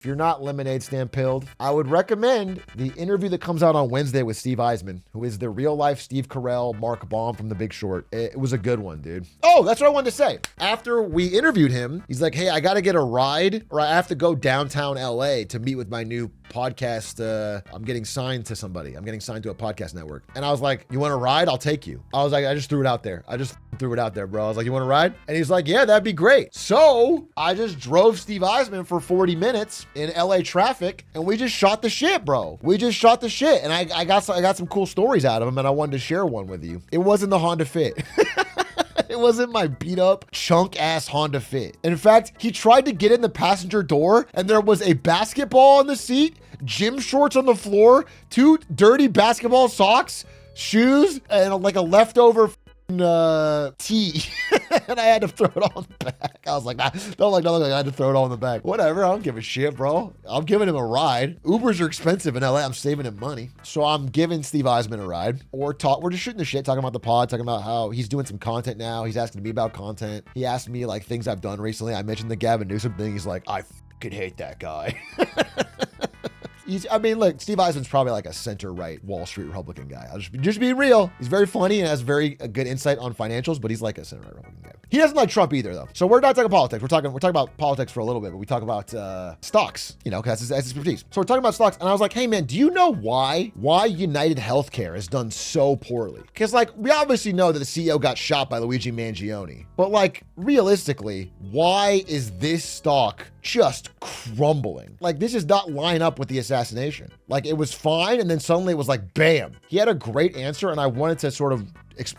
If you're not lemonade stand pilled, I would recommend the interview that comes out on Wednesday with Steve Eisman, who is the real life Steve Carell, Mark Baum from The Big Short. It was a good one, dude. Oh, that's what I wanted to say. After we interviewed him, he's like, hey, I got to get a ride or I have to go downtown LA to meet with my new podcast. I'm getting signed to somebody. I'm getting signed to a podcast network. And I was like, you want a ride? I'll take you. I was like, I just threw it out there. Bro. I was like, you want to ride? And he's like, yeah, that'd be great. So I just drove Steve Eisman for 40 minutes in LA traffic and we just shot the shit, bro. We just shot the shit. And I got some cool stories out of him and I wanted to share one with you. It wasn't the Honda Fit. It wasn't my beat up chunk ass Honda Fit. In fact, he tried to get in the passenger door and there was a basketball on the seat, gym shorts on the floor, 2 dirty basketball socks, shoes, and like a leftover tea. And I had to throw it all in the back. I was like, nah, don't look like I had to throw it all in the back. Whatever, I don't give a shit, bro. I'm giving him a ride. Ubers are expensive in LA. I'm saving him money. So I'm giving Steve Eisman a ride. We're just shooting the shit, talking about the pod, talking about how he's doing some content now. He's asking me about content. He asked me like things I've done recently. I mentioned the Gavin Newsom thing. He's like, I fucking hate that guy. Look, Steve Eisman's probably like a center-right Wall Street Republican guy. I'll just being real. He's very funny and has very good insight on financials, but he's like a center-right Republican guy. He doesn't like Trump either, though. So we're not talking politics. We're talking about politics for a little bit, but we talk about stocks, because that's his expertise. So we're talking about stocks, and I was like, hey, man, do you know why United Healthcare has done so poorly? Because, like, we obviously know that the CEO got shot by Luigi Mangione, but, like, realistically, why is this stock just crumbling? Like, this does not line up with the assassination. Like, it was fine, and then suddenly it was like, bam. He had a great answer, and I wanted to sort of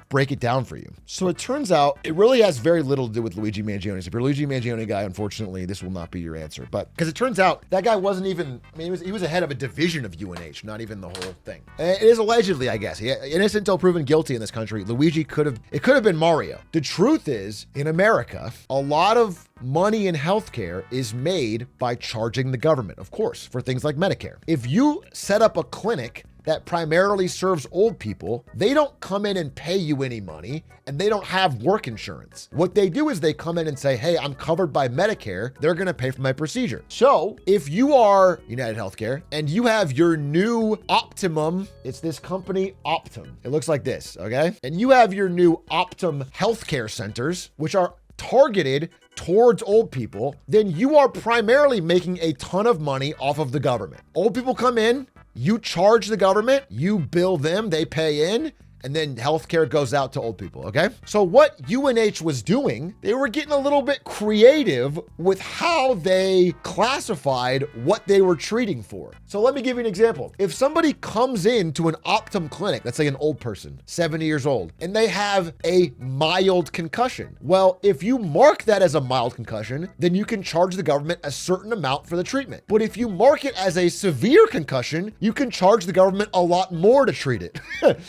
break it down for you. So it turns out it really has very little to do with Luigi Mangione. So if you're a Luigi Mangione guy, unfortunately, this will not be your answer. But because it turns out that guy wasn't even, he was a head of a division of UNH, not even the whole thing. And it is allegedly, I guess. Innocent until proven guilty in this country. Luigi could have been Mario. The truth is, in America, a lot of money in healthcare is made by charging the government, of course, for things like Medicare. If you set up a clinic that primarily serves old people, they don't come in and pay you any money and they don't have work insurance. What they do is they come in and say, hey, I'm covered by Medicare. They're gonna pay for my procedure. So if you are United Healthcare and you have your new Optimum, it's this company Optum. It looks like this, okay? And you have your new Optum healthcare centers, which are targeted towards old people, then you are primarily making a ton of money off of the government. Old people come in, you charge the government, you bill them, they pay in, and then healthcare goes out to old people, okay? So what UNH was doing, they were getting a little bit creative with how they classified what they were treating for. So let me give you an example. If somebody comes into an Optum clinic, let's say an old person, 70 years old, and they have a mild concussion. Well, if you mark that as a mild concussion, then you can charge the government a certain amount for the treatment. But if you mark it as a severe concussion, you can charge the government a lot more to treat it.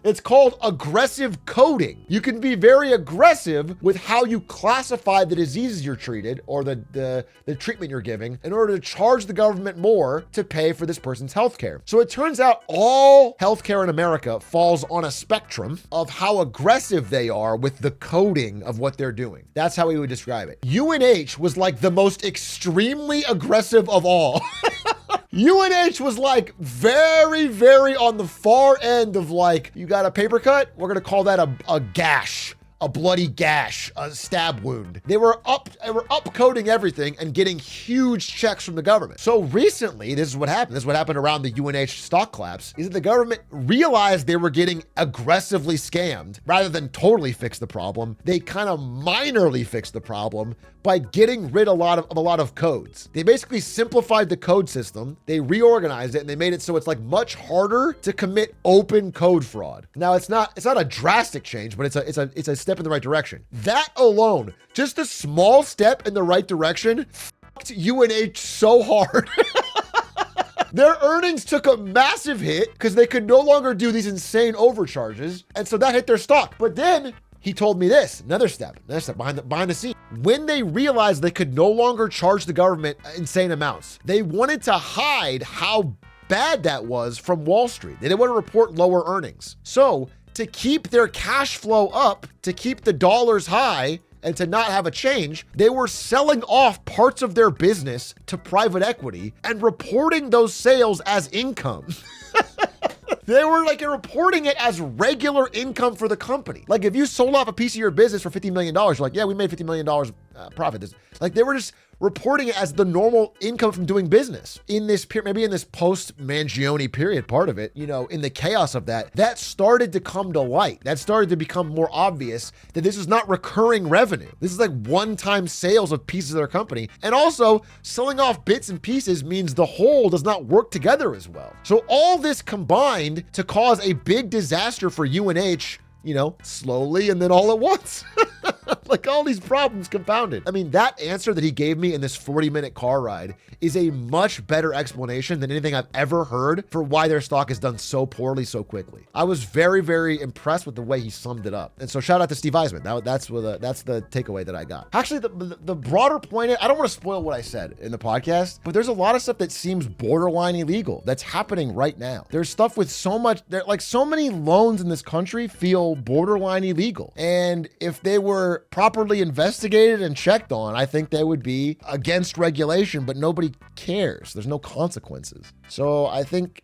It's called aggressive coding. You can be very aggressive with how you classify the diseases you're treated or the treatment you're giving in order to charge the government more to pay for this person's healthcare. So it turns out all healthcare in America falls on a spectrum of how aggressive they are with the coding of what they're doing. That's how we would describe it. UNH was like the most extremely aggressive of all. UNH was like very, very on the far end of like, you got a paper cut? We're gonna call that a gash. A bloody gash, a stab wound. They were upcoding everything and getting huge checks from the government. So recently, this is what happened. This is what happened around the UNH stock collapse, is that the government realized they were getting aggressively scammed. Rather than totally fix the problem, they kind of minorly fixed the problem by getting rid of a lot of codes. They basically simplified the code system, they reorganized it, and they made it so it's like much harder to commit open code fraud. Now it's not a drastic change, but it's a step in the right direction. That alone, just a small step in the right direction, fucked UNH so hard. Their earnings took a massive hit because they could no longer do these insane overcharges, and so that hit their stock. But then he told me this, another step behind the scenes. When they realized they could no longer charge the government insane amounts, they wanted to hide how bad that was from Wall Street. They didn't want to report lower earnings. So to keep their cash flow up, to keep the dollars high, and to not have a change, they were selling off parts of their business to private equity and reporting those sales as income. They were like reporting it as regular income for the company. Like if you sold off a piece of your business for $50 million, you're like, yeah, we made $50 million profit. Like they were just reporting it as the normal income from doing business. In this period, maybe in this post-Mangione period, part of it, you know, in the chaos of that started to come to light. That started to become more obvious that this is not recurring revenue. This is like one-time sales of pieces of their company. And also selling off bits and pieces means the whole does not work together as well. So all this combined to cause a big disaster for UNH, you know, slowly and then all at once. Like all these problems compounded. I mean, that answer that he gave me in this 40-minute car ride is a much better explanation than anything I've ever heard for why their stock has done so poorly so quickly. I was very, very impressed with the way he summed it up. And so shout out to Steve Eisman. That's the takeaway that I got. Actually, the broader point, I don't want to spoil what I said in the podcast, but there's a lot of stuff that seems borderline illegal that's happening right now. There's stuff with so many loans in this country feel borderline illegal. And if they were properly investigated and checked on, I think they would be against regulation, but nobody cares. There's no consequences. So I think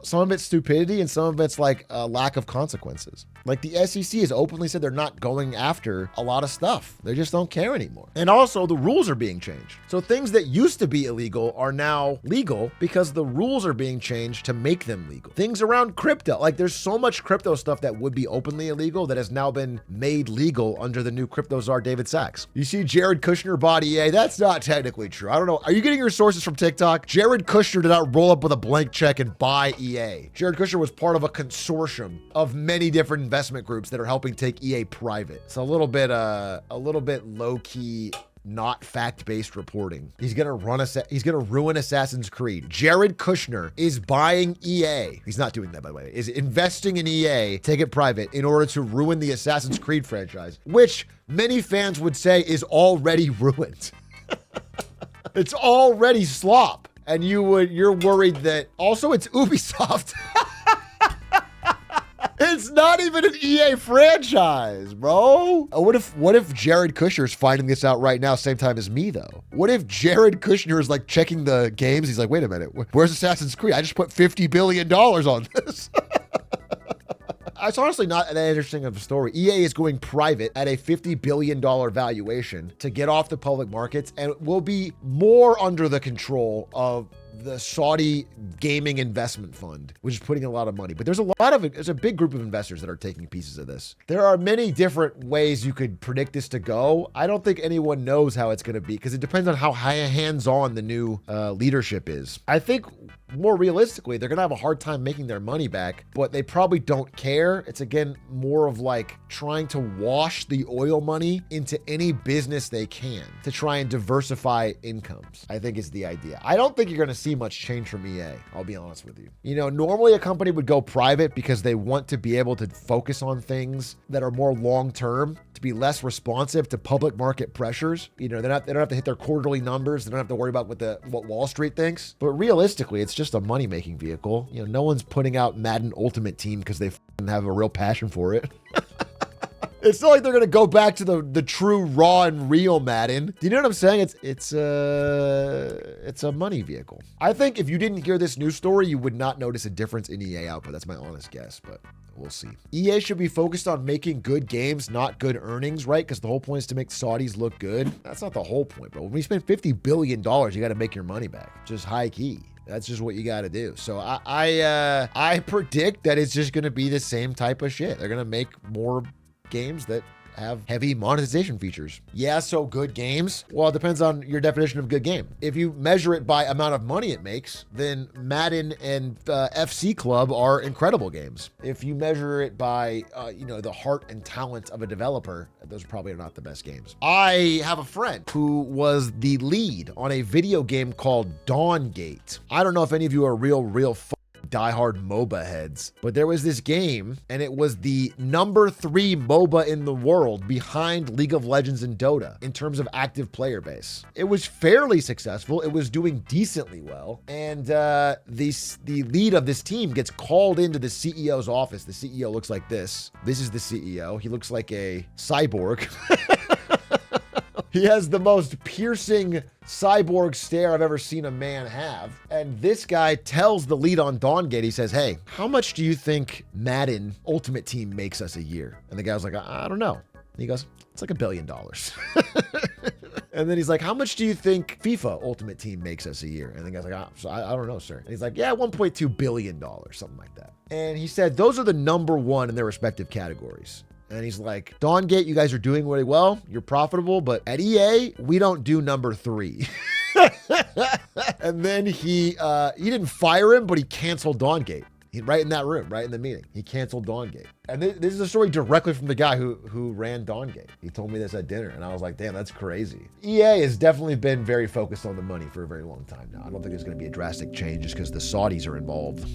some of it's stupidity and some of it's like a lack of consequences. Like the SEC has openly said they're not going after a lot of stuff. They just don't care anymore. And also the rules are being changed. So things that used to be illegal are now legal because the rules are being changed to make them legal. Things around crypto, like there's so much crypto stuff that would be openly illegal that has now been made legal under the new crypto czar David Sachs. You see Jared Kushner bought EA. That's not technically true. I don't know. Are you getting your sources from TikTok? Jared Kushner did not roll up with a blank check and buy EA. Jared Kushner was part of a consortium of many different investment groups that are helping take EA private. It's a little bit low-key, not fact-based reporting. He's gonna ruin Assassin's Creed. Jared Kushner is buying EA. He's not doing that, by the way. Is investing in EA, take it private, in order to ruin the Assassin's Creed franchise, which many fans would say is already ruined. It's already slop. And you're worried that also it's Ubisoft. It's not even an EA franchise, bro. What if Jared Kushner is finding this out right now, same time as me, though? What if Jared Kushner is like checking the games? He's like, wait a minute, where's Assassin's Creed? I just put $50 billion on this. It's honestly not that interesting of a story. EA is going private at a $50 billion valuation to get off the public markets and will be more under the control of the Saudi gaming investment fund, which is putting a lot of money. But there's a big group of investors that are taking pieces of this. There are many different ways you could predict this to go. I don't think anyone knows how it's going to be because it depends on how hands-on the new leadership is. I think more realistically, they're going to have a hard time making their money back, but they probably don't care. It's again, more of like trying to wash the oil money into any business they can to try and diversify incomes, I think is the idea. I don't think you're going to see much change from EA. I'll be honest with you. You know, normally a company would go private because they want to be able to focus on things that are more long-term, to be less responsive to public market pressures. You know, they don't have to hit their quarterly numbers. They don't have to worry about what Wall Street thinks. But realistically, it's just a money-making vehicle. You know, no one's putting out Madden Ultimate Team because they have a real passion for it. It's not like they're going to go back to the true raw and real Madden. Do you know what I'm saying? It's a money vehicle. I think if you didn't hear this news story, you would not notice a difference in EA output. That's my honest guess, but we'll see. EA should be focused on making good games, not good earnings, right? Because the whole point is to make Saudis look good. That's not the whole point, bro. When you spend $50 billion, you got to make your money back. Just high key. That's just what you got to do. So I predict that it's just going to be the same type of shit. They're going to make more games that have heavy monetization features. Yeah, so good games. Well, it depends on your definition of good game. If you measure it by amount of money it makes, then Madden and FC Club are incredible games. If you measure it by, the heart and talent of a developer, those probably are not the best games. I have a friend who was the lead on a video game called Dawngate. I don't know if any of you are real diehard MOBA heads, but there was this game and it was the number 3 MOBA in the world behind League of Legends and Dota in terms of active player base. It was fairly successful. It was doing decently well. And the lead of this team gets called into the CEO's office. The CEO looks like this. This is the CEO. He looks like a cyborg. He has the most piercing cyborg stare I've ever seen a man have. And this guy tells the lead on Dawngate, he says, hey, how much do you think Madden Ultimate Team makes us a year? And the guy was like, I don't know. And he goes, it's like $1 billion. And then he's like, how much do you think FIFA Ultimate Team makes us a year? And the guy's like, I don't know, sir. And he's like, yeah, $1.2 billion, something like that. And he said, those are the number one in their respective categories. And he's like, Dawngate, you guys are doing really well. You're profitable, but at EA, we don't do number 3. And then he didn't fire him, but he canceled Dawngate. Right in that room, right in the meeting. He canceled Dawngate. And this is a story directly from the guy who ran Dawngate. He told me this at dinner, and I was like, damn, that's crazy. EA has definitely been very focused on the money for a very long time now. I don't think there's going to be a drastic change just because the Saudis are involved.